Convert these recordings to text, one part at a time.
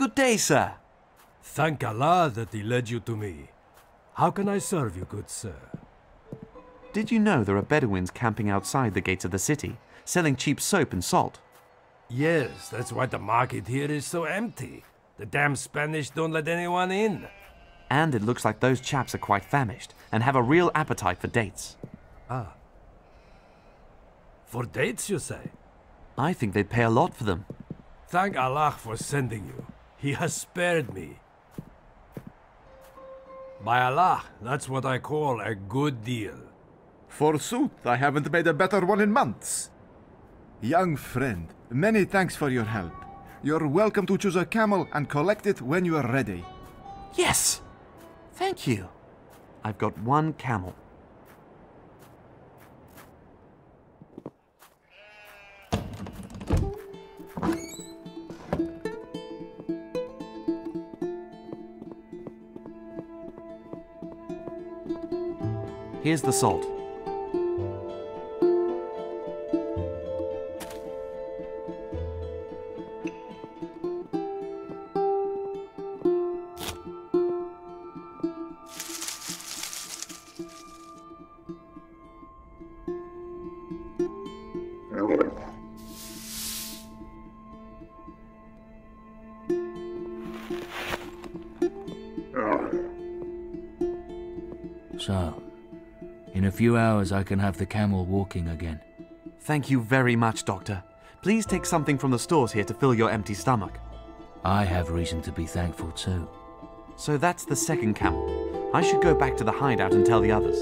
Good day, sir. Thank Allah that he led you to me. How can I serve you, good sir? Did you know there are Bedouins camping outside the gates of the city, selling cheap soap and salt? Yes, that's why the market here is so empty. The damn Spanish don't let anyone in. And it looks like those chaps are quite famished and have a real appetite for dates. Ah. For dates, you say? I think they'd pay a lot for them. Thank Allah for sending you. He has spared me. By Allah, that's what I call a good deal. Forsooth, I haven't made a better one in months. Young friend, many thanks for your help. You're welcome to choose a camel and collect it when you are ready. Yes! Thank you. I've got one camel. Here's the salt. So, in a few hours I can have the camel walking again. Thank you very much, Doctor. Please take something from the stores here to fill your empty stomach. I have reason to be thankful too. So that's the second camel. I should go back to the hideout and tell the others.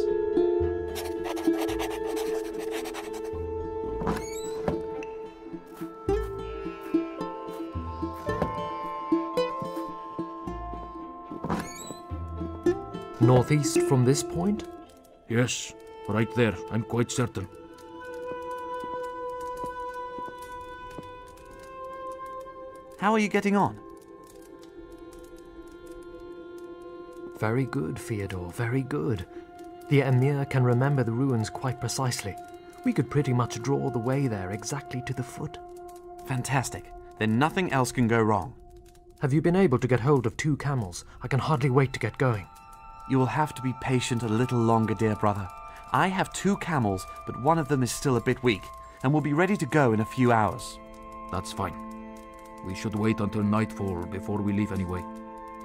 Northeast from this point? Yes, right there, I'm quite certain. How are you getting on? Very good, Fyodor, very good. The Emir can remember the ruins quite precisely. We could pretty much draw the way there exactly to the foot. Fantastic. Then nothing else can go wrong. Have you been able to get hold of 2 camels? I can hardly wait to get going. You will have to be patient a little longer, dear brother. I have 2 camels, but one of them is still a bit weak, and will be ready to go in a few hours. That's fine. We should wait until nightfall before we leave anyway.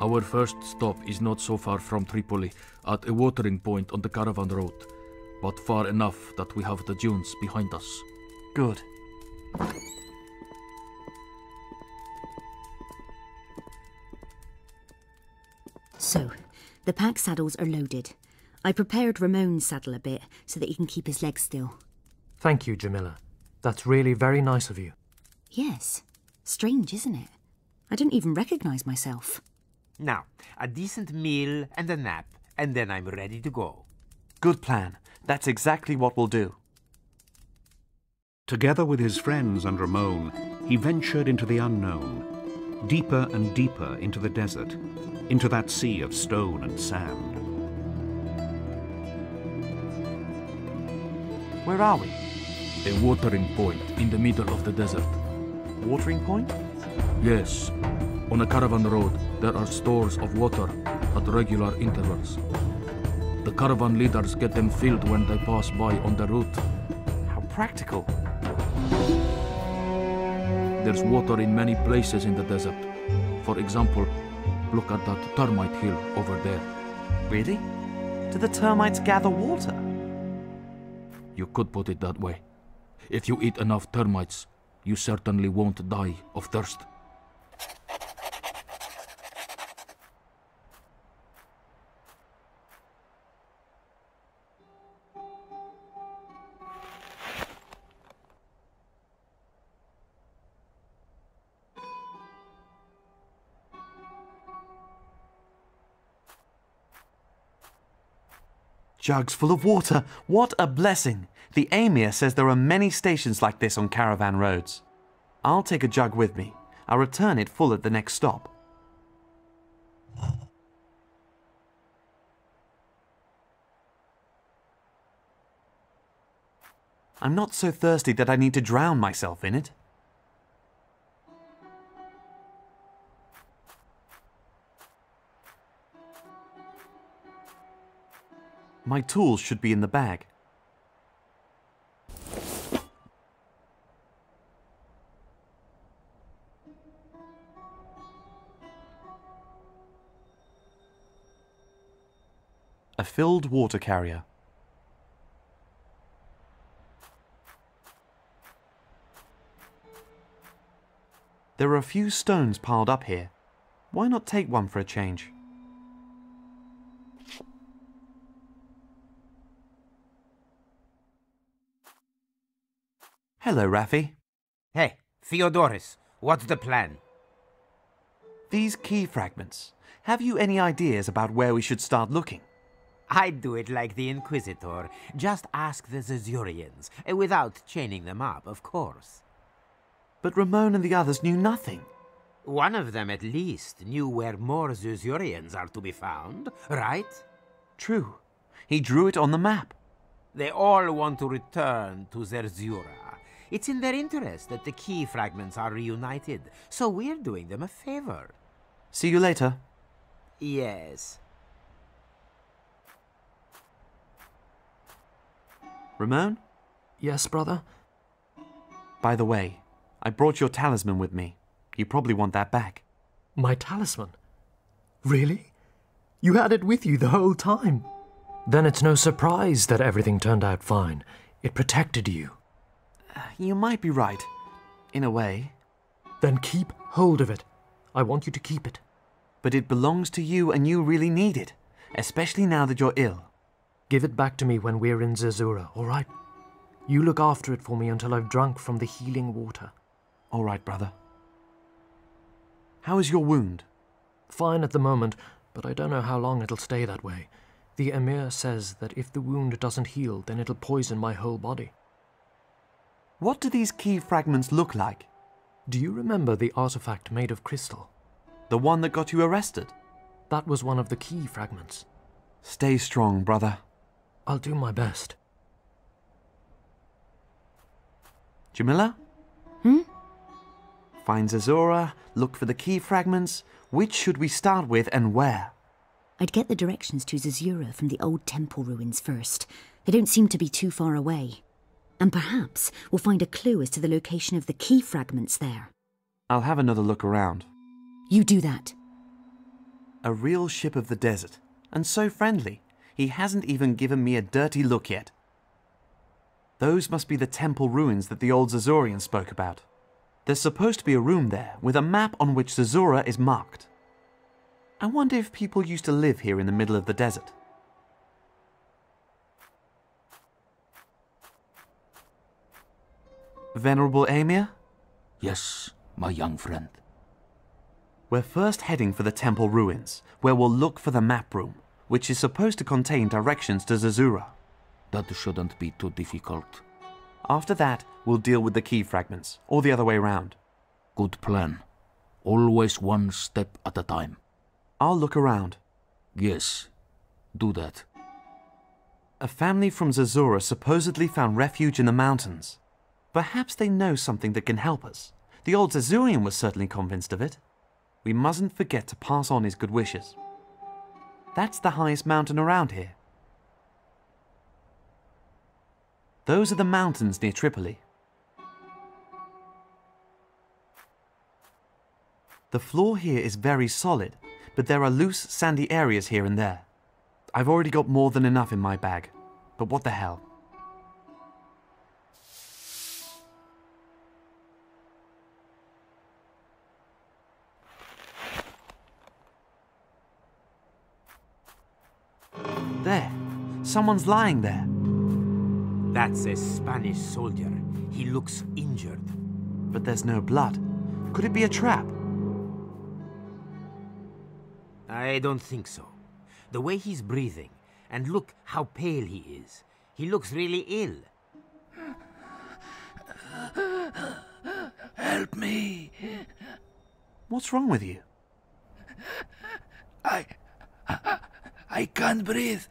Our first stop is not so far from Tripoli, at a watering point on the caravan road, but far enough that we have the dunes behind us. Good. So, the pack saddles are loaded. I prepared Ramon's saddle a bit so that he can keep his legs still. Thank you, Jamila. That's really very nice of you. Yes. Strange, isn't it? I don't even recognize myself. Now, a decent meal and a nap, and then I'm ready to go. Good plan. That's exactly what we'll do. Together with his friends and Ramon, he ventured into the unknown, deeper and deeper into the desert, into that sea of stone and sand. Where are we? A watering point in the middle of the desert. Watering point? Yes. On a caravan road, there are stores of water at regular intervals. The caravan leaders get them filled when they pass by on the route. How practical. There's water in many places in the desert. For example, look at that termite hill over there. Really? Do the termites gather water? You could put it that way. If you eat enough termites, you certainly won't die of thirst. Jugs full of water. What a blessing. The Emir says there are many stations like this on caravan roads. I'll take a jug with me. I'll return it full at the next stop. I'm not so thirsty that I need to drown myself in it. My tools should be in the bag. A filled water carrier. There are a few stones piled up here. Why not take one for a change? Hello, Raffi. Hey, Theodorus, what's the plan? These key fragments. Have you any ideas about where we should start looking? I'd do it like the Inquisitor. Just ask the Zerzurians, without chaining them up, of course. But Ramon and the others knew nothing. One of them, at least, knew where more Zerzurians are to be found, right? True. He drew it on the map. They all want to return to Zerzura. It's in their interest that the key fragments are reunited, so we're doing them a favor. See you later. Yes. Ramon? Yes, brother? By the way, I brought your talisman with me. You probably want that back. My talisman? Really? You had it with you the whole time? Then it's no surprise that everything turned out fine. It protected you. You might be right. In a way. Then keep hold of it. I want you to keep it. But it belongs to you and you really need it. Especially now that you're ill. Give it back to me when we're in Zerzura, all right? You look after it for me until I've drunk from the healing water. All right, brother. How is your wound? Fine at the moment, but I don't know how long it'll stay that way. The Emir says that if the wound doesn't heal, then it'll poison my whole body. What do these key fragments look like? Do you remember the artifact made of crystal? The one that got you arrested? That was one of the key fragments. Stay strong, brother. I'll do my best. Jamila? Find Zerzura, look for the key fragments. Which should we start with and where? I'd get the directions to Zerzura from the old temple ruins first. They don't seem to be too far away. And perhaps we'll find a clue as to the location of the key fragments there. I'll have another look around. You do that. A real ship of the desert. And so friendly. He hasn't even given me a dirty look yet. Those must be the temple ruins that the old Zerzurians spoke about. There's supposed to be a room there with a map on which Zerzura is marked. I wonder if people used to live here in the middle of the desert. Venerable Emir? Yes, my young friend. We're first heading for the temple ruins, where we'll look for the map room, which is supposed to contain directions to Zerzura. That shouldn't be too difficult. After that, we'll deal with the key fragments, or the other way round. Good plan. Always one step at a time. I'll look around. Yes, do that. A family from Zerzura supposedly found refuge in the mountains. Perhaps they know something that can help us. The old Zerzurian was certainly convinced of it. We mustn't forget to pass on his good wishes. That's the highest mountain around here. Those are the mountains near Tripoli. The floor here is very solid, but there are loose, sandy areas here and there. I've already got more than enough in my bag, but what the hell? There, someone's lying there. That's a Spanish soldier. He looks injured. But there's no blood. Could it be a trap? I don't think so. The way he's breathing, and look how pale he is. He looks really ill. Help me. What's wrong with you? I can't breathe.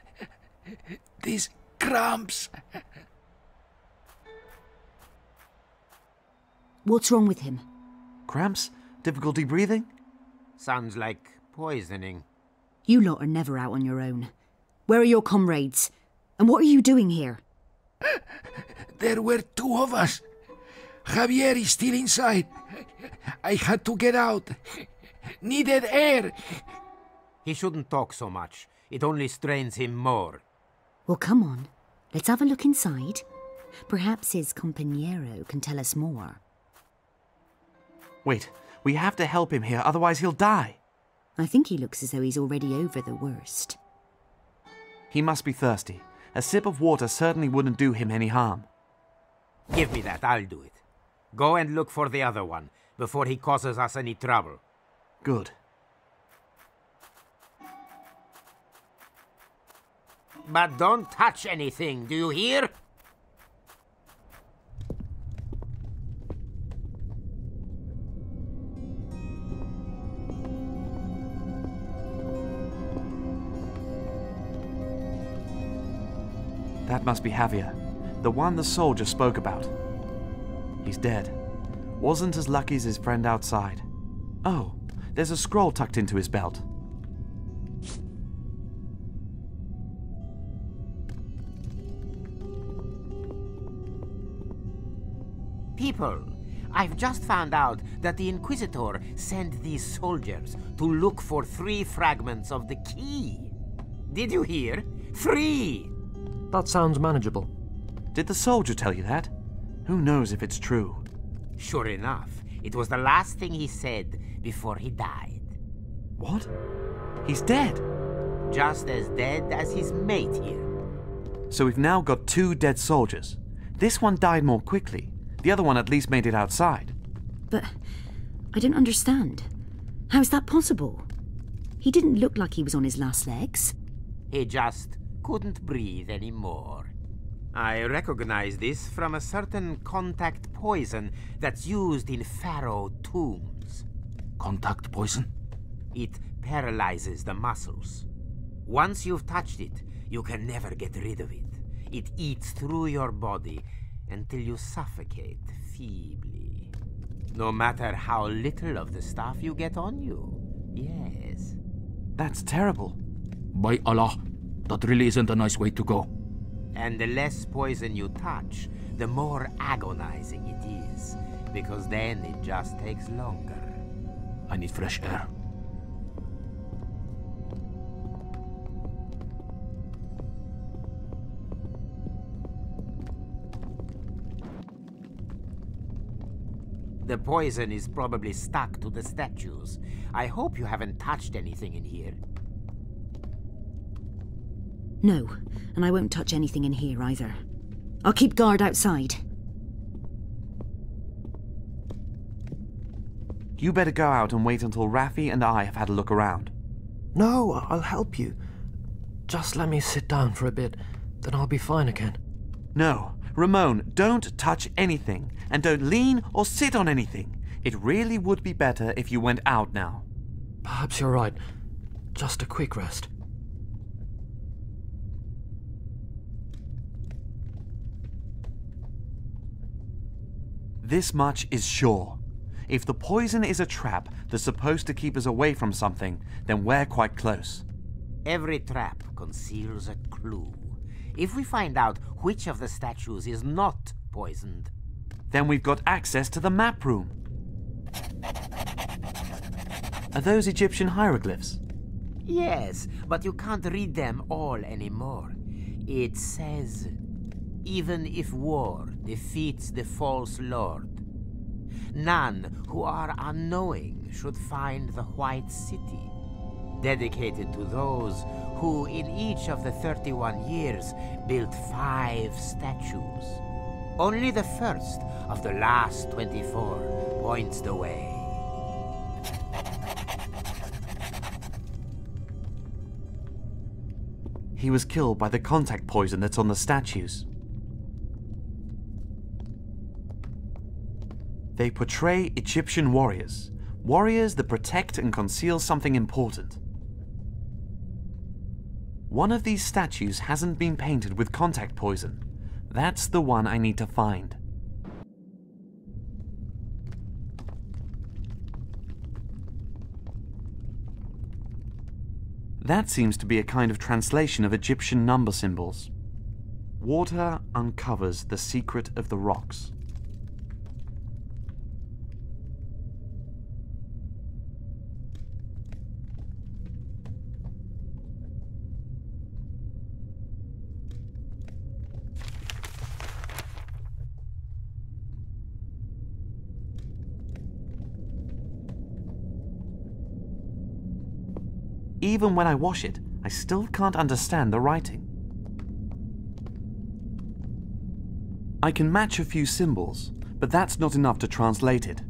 These cramps. What's wrong with him? Cramps? Difficulty breathing? Sounds like poisoning. You lot are never out on your own. Where are your comrades? And what are you doing here? There were two of us. Javier is still inside. I had to get out. Needed air. He shouldn't talk so much. It only strains him more. Well, come on. Let's have a look inside. Perhaps his compañero can tell us more. Wait, we have to help him here, otherwise he'll die. I think he looks as though he's already over the worst. He must be thirsty. A sip of water certainly wouldn't do him any harm. Give me that, I'll do it. Go and look for the other one, before he causes us any trouble. Good. But don't touch anything, do you hear? That must be Javier, the one the soldier spoke about. He's dead. Wasn't as lucky as his friend outside. Oh, there's a scroll tucked into his belt. People, I've just found out that the Inquisitor sent these soldiers to look for 3 fragments of the key. Did you hear? 3! That sounds manageable. Did the soldier tell you that? Who knows if it's true? Sure enough, it was the last thing he said before he died. What? He's dead? Just as dead as his mate here. So we've now got 2 dead soldiers. This one died more quickly. The other one at least made it outside. But I don't understand. How is that possible? He didn't look like he was on his last legs. He just couldn't breathe anymore. I recognize this from a certain contact poison that's used in pharaoh tombs. Contact poison? It paralyzes the muscles. Once you've touched it, you can never get rid of it. It eats through your body until you suffocate feebly. No matter how little of the stuff you get on you. Yes. That's terrible. By Allah, that really isn't a nice way to go. And the less poison you touch, the more agonizing it is, because then it just takes longer. I need fresh air. The poison is probably stuck to the statues. I hope you haven't touched anything in here. No, and I won't touch anything in here either. I'll keep guard outside. You better go out and wait until Raffi and I have had a look around. No, I'll help you. Just let me sit down for a bit, then I'll be fine again. No, Ramon, don't touch anything, and don't lean or sit on anything. It really would be better if you went out now. Perhaps you're right. Just a quick rest. This much is sure. If the poison is a trap that's supposed to keep us away from something, then we're quite close. Every trap conceals a clue. If we find out which of the statues is not poisoned, then we've got access to the map room. Are those Egyptian hieroglyphs? yes, but you can't read them all anymore. It says, even if war defeats the false lord, none who are unknowing should find the White City, dedicated to those who in each of the 31 years built 5 statues. Only the first of the last 24 points the way. He was killed by the contact poison that's on the statues. They portray Egyptian warriors. Warriors that protect and conceal something important. One of these statues hasn't been painted with contact poison. That's the one I need to find. That seems to be a kind of translation of Egyptian number symbols. Water uncovers the secret of the rocks. Even when I wash it, I still can't understand the writing. I can match a few symbols, but that's not enough to translate it.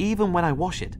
Even when I wash it,